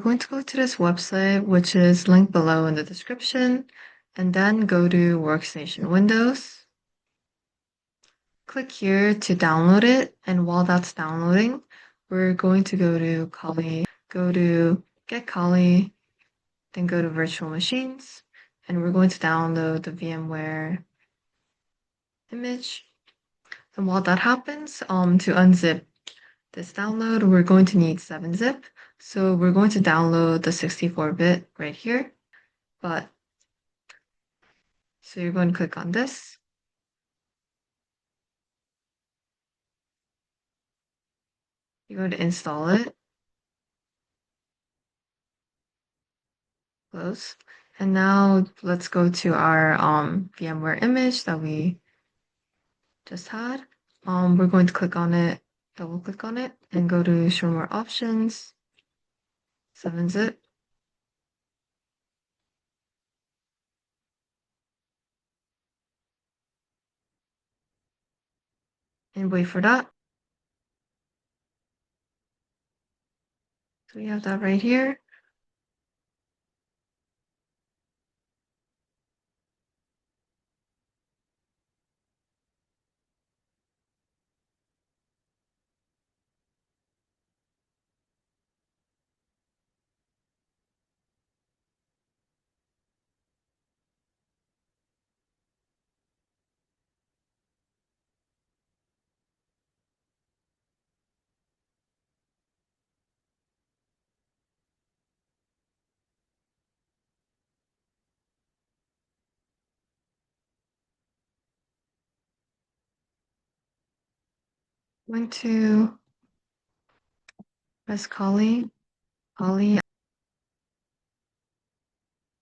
We're going to go to this website, which is linked below in the description, and then go to Workstation Windows. Click here to download it, and while that's downloading, we're going to go to Kali, go to Get Kali, then go to Virtual Machines, and we're going to download the VMware image. And while that happens, to unzip this download, we're going to need 7-zip. So we're going to download the 64-bit right here. So you're going to click on this. You're going to install it. Close. And now let's go to our VMware image that we just had. We're going to click on it, double click on it, and go to show more options, 7-zip. And wait for that. So we have that right here. I'm going to press Kali.